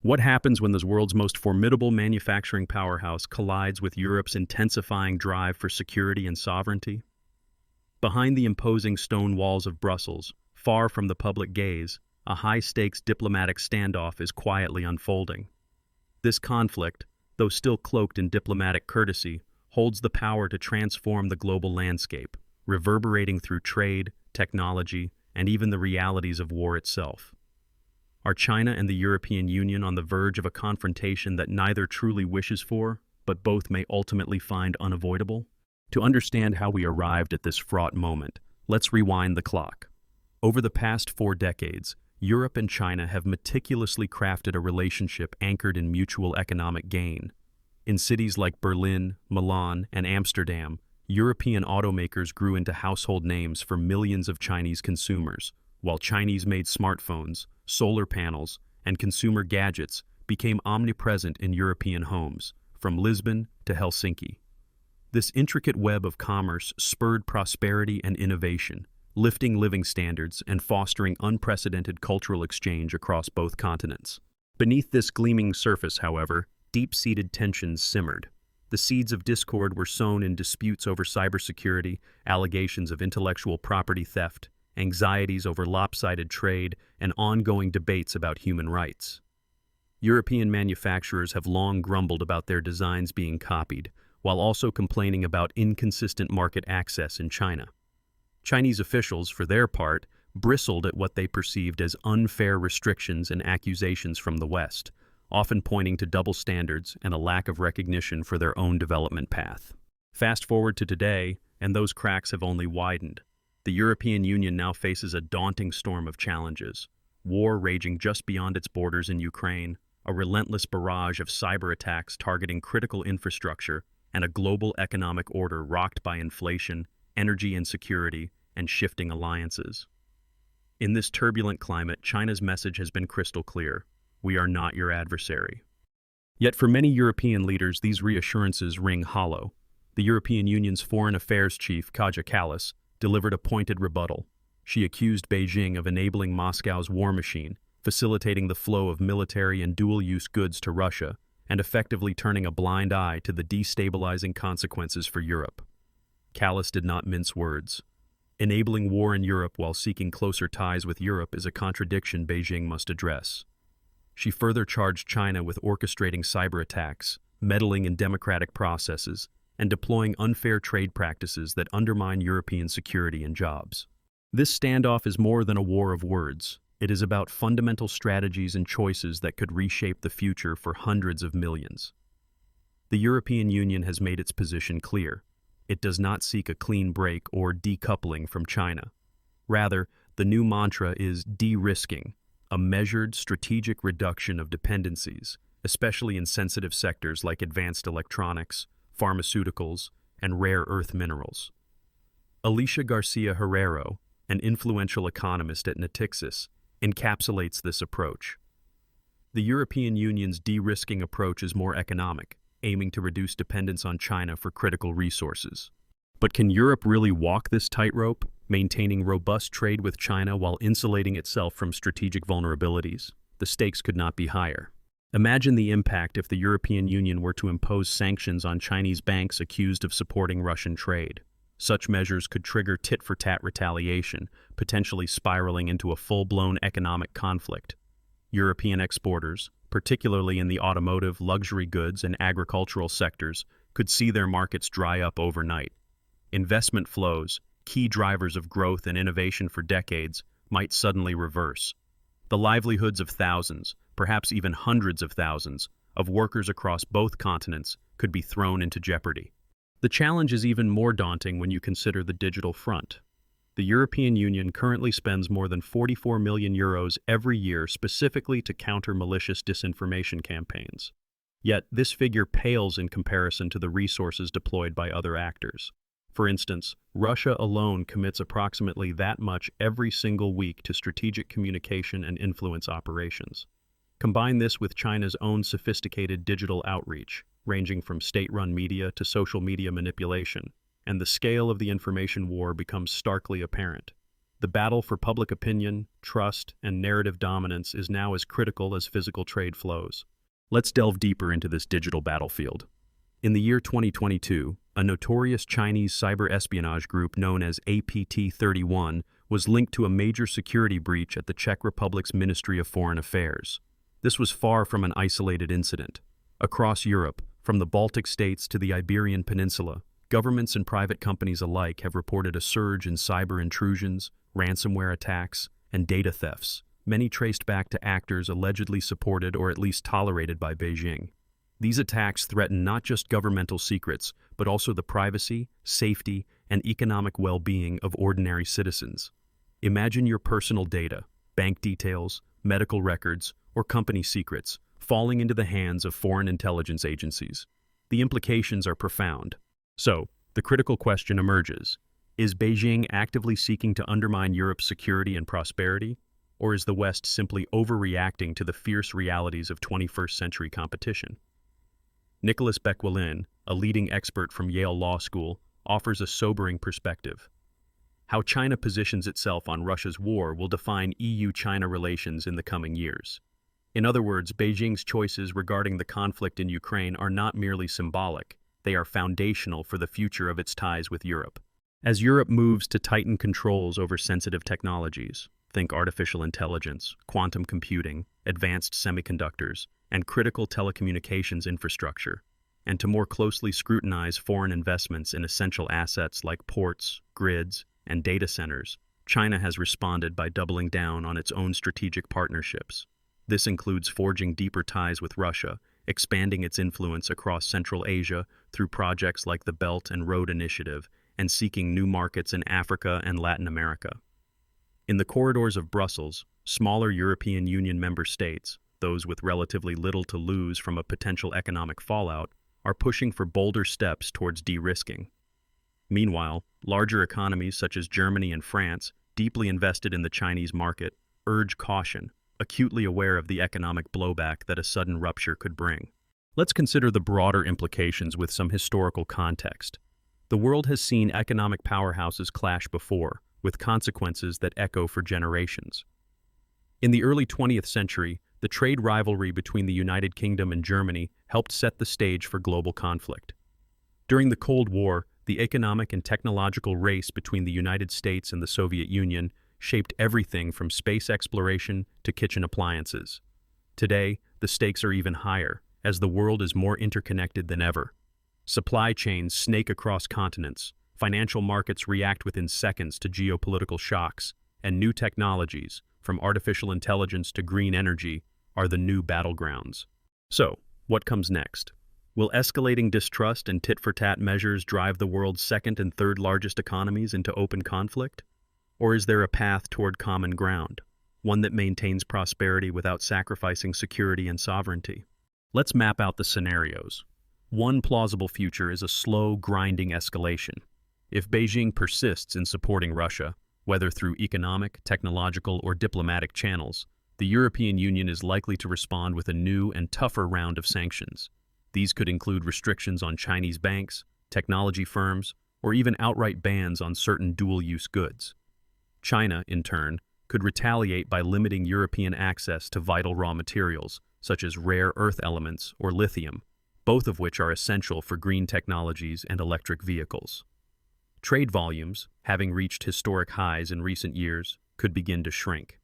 What happens when the world's most formidable manufacturing powerhouse collides with Europe's intensifying drive for security and sovereignty? Behind the imposing stone walls of Brussels, far from the public gaze, a high-stakes diplomatic standoff is quietly unfolding. This conflict, though still cloaked in diplomatic courtesy, holds the power to transform the global landscape, reverberating through trade, technology, and even the realities of war itself. Are China and the European Union on the verge of a confrontation that neither truly wishes for, but both may ultimately find unavoidable? To understand how we arrived at this fraught moment, let's rewind the clock. Over the past 4 decades, Europe and China have meticulously crafted a relationship anchored in mutual economic gain. In cities like Berlin, Milan, and Amsterdam, European automakers grew into household names for millions of Chinese consumers, while Chinese-made smartphones, solar panels, and consumer gadgets became omnipresent in European homes, from Lisbon to Helsinki. This intricate web of commerce spurred prosperity and innovation, lifting living standards and fostering unprecedented cultural exchange across both continents. Beneath this gleaming surface, however, deep-seated tensions simmered. The seeds of discord were sown in disputes over cybersecurity, allegations of intellectual property theft, anxieties over lopsided trade, and ongoing debates about human rights. European manufacturers have long grumbled about their designs being copied, while also complaining about inconsistent market access in China. Chinese officials, for their part, bristled at what they perceived as unfair restrictions and accusations from the West, often pointing to double standards and a lack of recognition for their own development path. Fast forward to today, and those cracks have only widened. The European Union now faces a daunting storm of challenges: war raging just beyond its borders in Ukraine, a relentless barrage of cyber attacks targeting critical infrastructure, and a global economic order rocked by inflation, energy insecurity, and shifting alliances. In this turbulent climate, China's message has been crystal clear: we are not your adversary. Yet for many European leaders, these reassurances ring hollow. The European Union's Foreign Affairs Chief, Kaja Kallas, delivered a pointed rebuttal. She accused Beijing of enabling Moscow's war machine, facilitating the flow of military and dual-use goods to Russia, and effectively turning a blind eye to the destabilizing consequences for Europe. Kallas did not mince words. Enabling war in Europe while seeking closer ties with Europe is a contradiction Beijing must address. She further charged China with orchestrating cyber attacks, meddling in democratic processes, and deploying unfair trade practices that undermine European security and jobs. This standoff is more than a war of words. It is about fundamental strategies and choices that could reshape the future for hundreds of millions. The European Union has made its position clear. It does not seek a clean break or decoupling from China. Rather, the new mantra is de-risking, a measured, strategic reduction of dependencies, especially in sensitive sectors like advanced electronics, pharmaceuticals, and rare earth minerals. Alicia Garcia Herrero, an influential economist at Natixis, encapsulates this approach. The European Union's de-risking approach is more economic, aiming to reduce dependence on China for critical resources. But can Europe really walk this tightrope, maintaining robust trade with China while insulating itself from strategic vulnerabilities? The stakes could not be higher. Imagine the impact if the European Union were to impose sanctions on Chinese banks accused of supporting Russian trade. Such measures could trigger tit-for-tat retaliation, potentially spiraling into a full-blown economic conflict. European exporters, particularly in the automotive, luxury goods, and agricultural sectors, could see their markets dry up overnight. Investment flows, key drivers of growth and innovation for decades, might suddenly reverse. The livelihoods of thousands, perhaps even hundreds of thousands, of workers across both continents could be thrown into jeopardy. The challenge is even more daunting when you consider the digital front. The European Union currently spends more than 44 million euros every year specifically to counter malicious disinformation campaigns. Yet, this figure pales in comparison to the resources deployed by other actors. For instance, Russia alone commits approximately that much every single week to strategic communication and influence operations. Combine this with China's own sophisticated digital outreach, ranging from state-run media to social media manipulation, and the scale of the information war becomes starkly apparent. The battle for public opinion, trust, and narrative dominance is now as critical as physical trade flows. Let's delve deeper into this digital battlefield. In the year 2022, a notorious Chinese cyber espionage group known as APT-31 was linked to a major security breach at the Czech Republic's Ministry of Foreign Affairs. This was far from an isolated incident. Across Europe, from the Baltic states to the Iberian Peninsula, governments and private companies alike have reported a surge in cyber intrusions, ransomware attacks, and data thefts, many traced back to actors allegedly supported or at least tolerated by Beijing. These attacks threaten not just governmental secrets, but also the privacy, safety, and economic well-being of ordinary citizens. Imagine your personal data, bank details, medical records, or company secrets falling into the hands of foreign intelligence agencies. The implications are profound. So, the critical question emerges: is Beijing actively seeking to undermine Europe's security and prosperity, or is the West simply overreacting to the fierce realities of 21st century competition? Nicholas Bequelin, a leading expert from Yale Law School, offers a sobering perspective. How China positions itself on Russia's war will define EU-China relations in the coming years. In other words, Beijing's choices regarding the conflict in Ukraine are not merely symbolic, they are foundational for the future of its ties with Europe. As Europe moves to tighten controls over sensitive technologies, think artificial intelligence, quantum computing, advanced semiconductors, and critical telecommunications infrastructure, and to more closely scrutinize foreign investments in essential assets like ports, grids, and data centers, China has responded by doubling down on its own strategic partnerships. This includes forging deeper ties with Russia, expanding its influence across Central Asia through projects like the Belt and Road Initiative, and seeking new markets in Africa and Latin America. In the corridors of Brussels, smaller European Union member states, those with relatively little to lose from a potential economic fallout, are pushing for bolder steps towards de-risking. Meanwhile, larger economies such as Germany and France, deeply invested in the Chinese market, urge caution, acutely aware of the economic blowback that a sudden rupture could bring. Let's consider the broader implications with some historical context. The world has seen economic powerhouses clash before, with consequences that echo for generations. In the early 20th century, the trade rivalry between the United Kingdom and Germany helped set the stage for global conflict. During the Cold War, the economic and technological race between the United States and the Soviet Union shaped everything from space exploration to kitchen appliances. Today, the stakes are even higher, as the world is more interconnected than ever. Supply chains snake across continents, financial markets react within seconds to geopolitical shocks, and new technologies, from artificial intelligence to green energy, are the new battlegrounds. So, what comes next? Will escalating distrust and tit-for-tat measures drive the world's second and third largest economies into open conflict? Or is there a path toward common ground, one that maintains prosperity without sacrificing security and sovereignty? Let's map out the scenarios. One plausible future is a slow, grinding escalation. If Beijing persists in supporting Russia, whether through economic, technological, or diplomatic channels, the European Union is likely to respond with a new and tougher round of sanctions. These could include restrictions on Chinese banks, technology firms, or even outright bans on certain dual-use goods. China, in turn, could retaliate by limiting European access to vital raw materials, such as rare earth elements or lithium, both of which are essential for green technologies and electric vehicles. Trade volumes, having reached historic highs in recent years, could begin to shrink.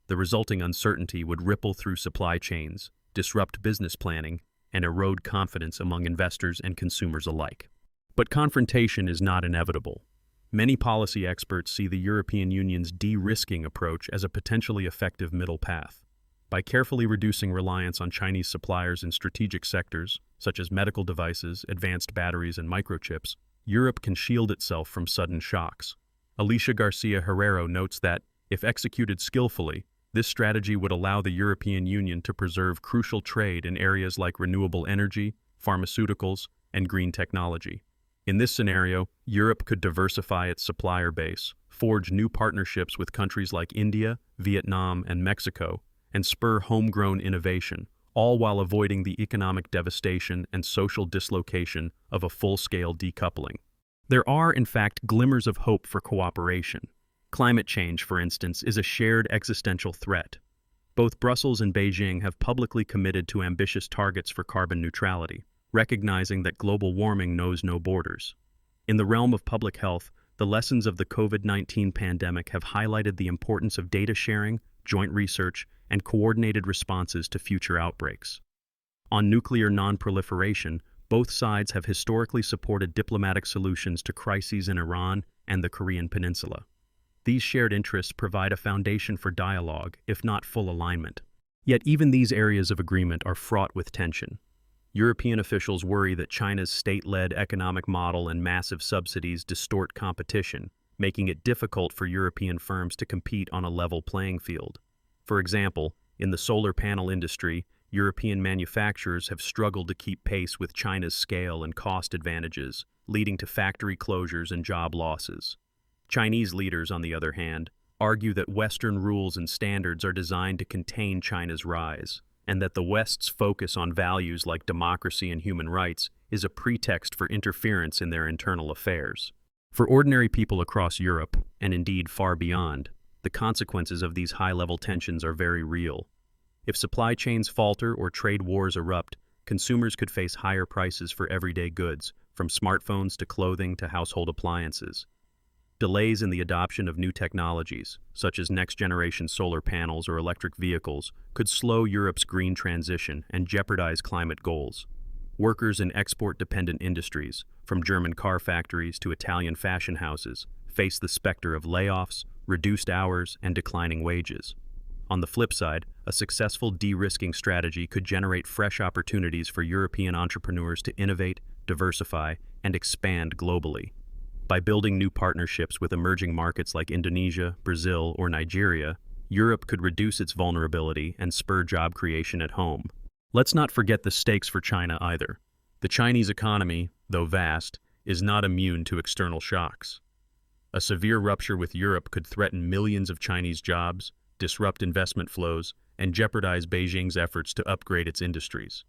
The resulting uncertainty would ripple through supply chains, disrupt business planning, and erode confidence among investors and consumers alike. But confrontation is not inevitable. Many policy experts see the European Union's de-risking approach as a potentially effective middle path. By carefully reducing reliance on Chinese suppliers in strategic sectors, such as medical devices, advanced batteries, and microchips, Europe can shield itself from sudden shocks. Alicia Garcia Herrero notes that, if executed skillfully, this strategy would allow the European Union to preserve crucial trade in areas like renewable energy, pharmaceuticals, and green technology. In this scenario, Europe could diversify its supplier base, forge new partnerships with countries like India, Vietnam, and Mexico, and spur homegrown innovation, all while avoiding the economic devastation and social dislocation of a full-scale decoupling. There are, in fact, glimmers of hope for cooperation. Climate change, for instance, is a shared existential threat. Both Brussels and Beijing have publicly committed to ambitious targets for carbon neutrality, recognizing that global warming knows no borders. In the realm of public health, the lessons of the COVID-19 pandemic have highlighted the importance of data sharing, joint research, and coordinated responses to future outbreaks. On nuclear non-proliferation, both sides have historically supported diplomatic solutions to crises in Iran and the Korean Peninsula. These shared interests provide a foundation for dialogue, if not full alignment. Yet even these areas of agreement are fraught with tension. European officials worry that China's state-led economic model and massive subsidies distort competition, making it difficult for European firms to compete on a level playing field. For example, in the solar panel industry, European manufacturers have struggled to keep pace with China's scale and cost advantages, leading to factory closures and job losses. Chinese leaders, on the other hand, argue that Western rules and standards are designed to contain China's rise, and that the West's focus on values like democracy and human rights is a pretext for interference in their internal affairs. For ordinary people across Europe, and indeed far beyond, the consequences of these high-level tensions are very real. If supply chains falter or trade wars erupt, consumers could face higher prices for everyday goods, from smartphones to clothing to household appliances. Delays in the adoption of new technologies, such as next-generation solar panels or electric vehicles, could slow Europe's green transition and jeopardize climate goals. Workers in export-dependent industries, from German car factories to Italian fashion houses, face the specter of layoffs, reduced hours, and declining wages. On the flip side, a successful de-risking strategy could generate fresh opportunities for European entrepreneurs to innovate, diversify, and expand globally. By building new partnerships with emerging markets like Indonesia, Brazil, or Nigeria, Europe could reduce its vulnerability and spur job creation at home. Let's not forget the stakes for China either. The Chinese economy, though vast, is not immune to external shocks. A severe rupture with Europe could threaten millions of Chinese jobs, disrupt investment flows, and jeopardize Beijing's efforts to upgrade its industries.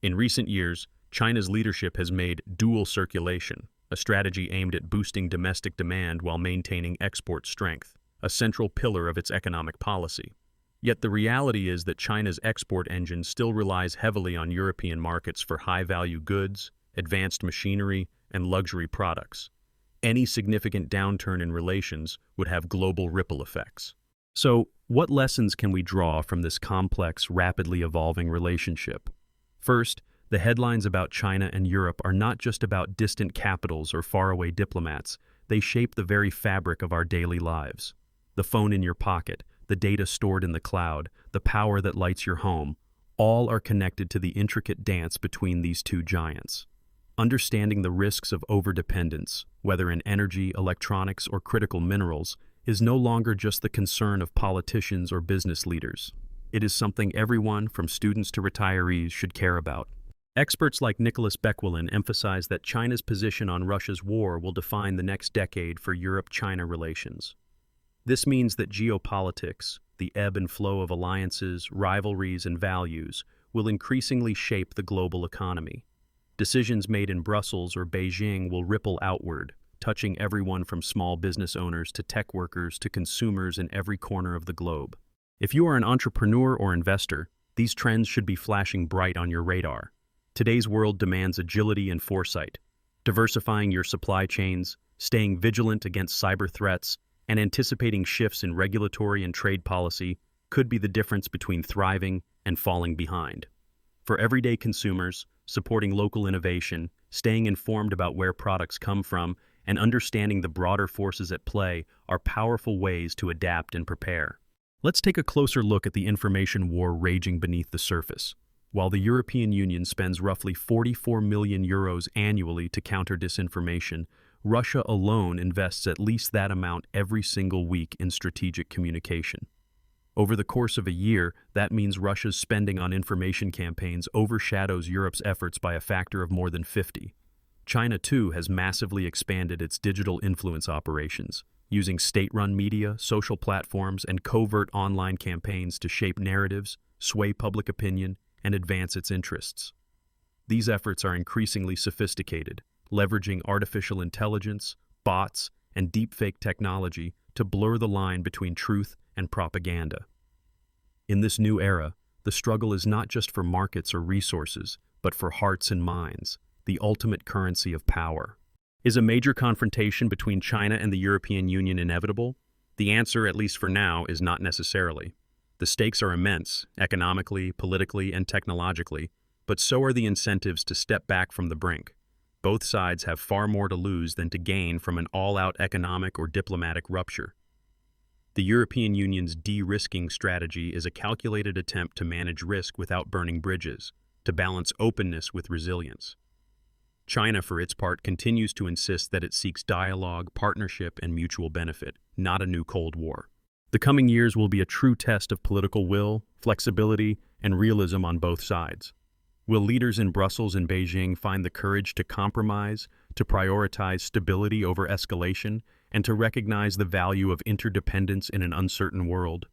In recent years, China's leadership has made dual circulation, a strategy aimed at boosting domestic demand while maintaining export strength, a central pillar of its economic policy. Yet the reality is that China's export engine still relies heavily on European markets for high-value goods, advanced machinery, and luxury products. Any significant downturn in relations would have global ripple effects. So, what lessons can we draw from this complex, rapidly evolving relationship? First, the headlines about China and Europe are not just about distant capitals or faraway diplomats. They shape the very fabric of our daily lives. The phone in your pocket, the data stored in the cloud, the power that lights your home, all are connected to the intricate dance between these two giants. Understanding the risks of overdependence, whether in energy, electronics, or critical minerals, is no longer just the concern of politicians or business leaders. It is something everyone, from students to retirees, should care about. Experts like Nicholas Bequelin emphasize that China's position on Russia's war will define the next decade for Europe-China relations. This means that geopolitics, the ebb and flow of alliances, rivalries, and values, will increasingly shape the global economy. Decisions made in Brussels or Beijing will ripple outward, touching everyone from small business owners to tech workers to consumers in every corner of the globe. If you are an entrepreneur or investor, these trends should be flashing bright on your radar. Today's world demands agility and foresight. Diversifying your supply chains, staying vigilant against cyber threats, and anticipating shifts in regulatory and trade policy could be the difference between thriving and falling behind. For everyday consumers, supporting local innovation, staying informed about where products come from, and understanding the broader forces at play are powerful ways to adapt and prepare. Let's take a closer look at the information war raging beneath the surface. While the European Union spends roughly 44 million euros annually to counter disinformation, Russia alone invests at least that amount every single week in strategic communication. Over the course of a year, that means Russia's spending on information campaigns overshadows Europe's efforts by a factor of more than 50. China, too, has massively expanded its digital influence operations, using state-run media, social platforms, and covert online campaigns to shape narratives, sway public opinion, and advance its interests. These efforts are increasingly sophisticated, leveraging artificial intelligence, bots, and deepfake technology to blur the line between truth and propaganda. In this new era, the struggle is not just for markets or resources, but for hearts and minds, the ultimate currency of power. Is a major confrontation between China and the European Union inevitable? The answer, at least for now, is not necessarily. The stakes are immense, economically, politically, and technologically, but so are the incentives to step back from the brink. Both sides have far more to lose than to gain from an all-out economic or diplomatic rupture. The European Union's de-risking strategy is a calculated attempt to manage risk without burning bridges, to balance openness with resilience. China, for its part, continues to insist that it seeks dialogue, partnership, and mutual benefit, not a new Cold War. The coming years will be a true test of political will, flexibility, and realism on both sides. Will leaders in Brussels and Beijing find the courage to compromise, to prioritize stability over escalation, and to recognize the value of interdependence in an uncertain world?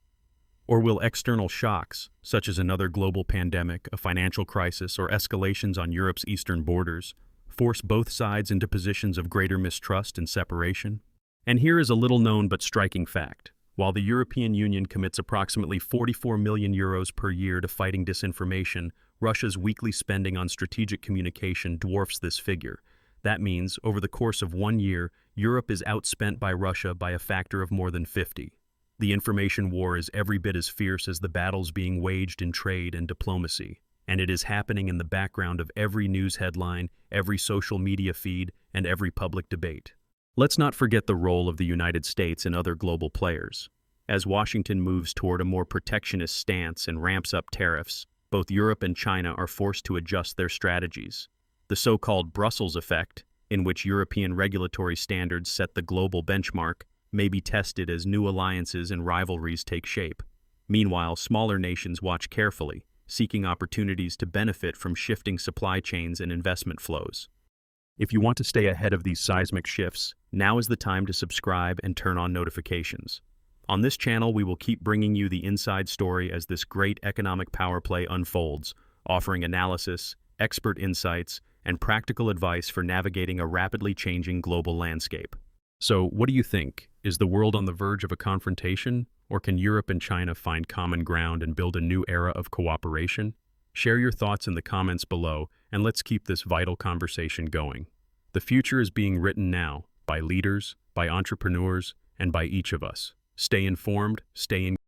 Or will external shocks, such as another global pandemic, a financial crisis, or escalations on Europe's eastern borders, force both sides into positions of greater mistrust and separation? And here is a little-known but striking fact. While the European Union commits approximately 44 million euros per year to fighting disinformation, Russia's weekly spending on strategic communication dwarfs this figure. That means, over the course of 1 year, Europe is outspent by Russia by a factor of more than 50. The information war is every bit as fierce as the battles being waged in trade and diplomacy, and it is happening in the background of every news headline, every social media feed, and every public debate. Let's not forget the role of the United States and other global players. As Washington moves toward a more protectionist stance and ramps up tariffs, both Europe and China are forced to adjust their strategies. The so-called Brussels effect, in which European regulatory standards set the global benchmark, may be tested as new alliances and rivalries take shape. Meanwhile, smaller nations watch carefully, seeking opportunities to benefit from shifting supply chains and investment flows. If you want to stay ahead of these seismic shifts, now is the time to subscribe and turn on notifications. On this channel, we will keep bringing you the inside story as this great economic power play unfolds, offering analysis, expert insights, and practical advice for navigating a rapidly changing global landscape. So, what do you think? Is the world on the verge of a confrontation, or can Europe and China find common ground and build a new era of cooperation? Share your thoughts in the comments below, and let's keep this vital conversation going. The future is being written now, by leaders, by entrepreneurs, and by each of us. Stay informed, stay engaged.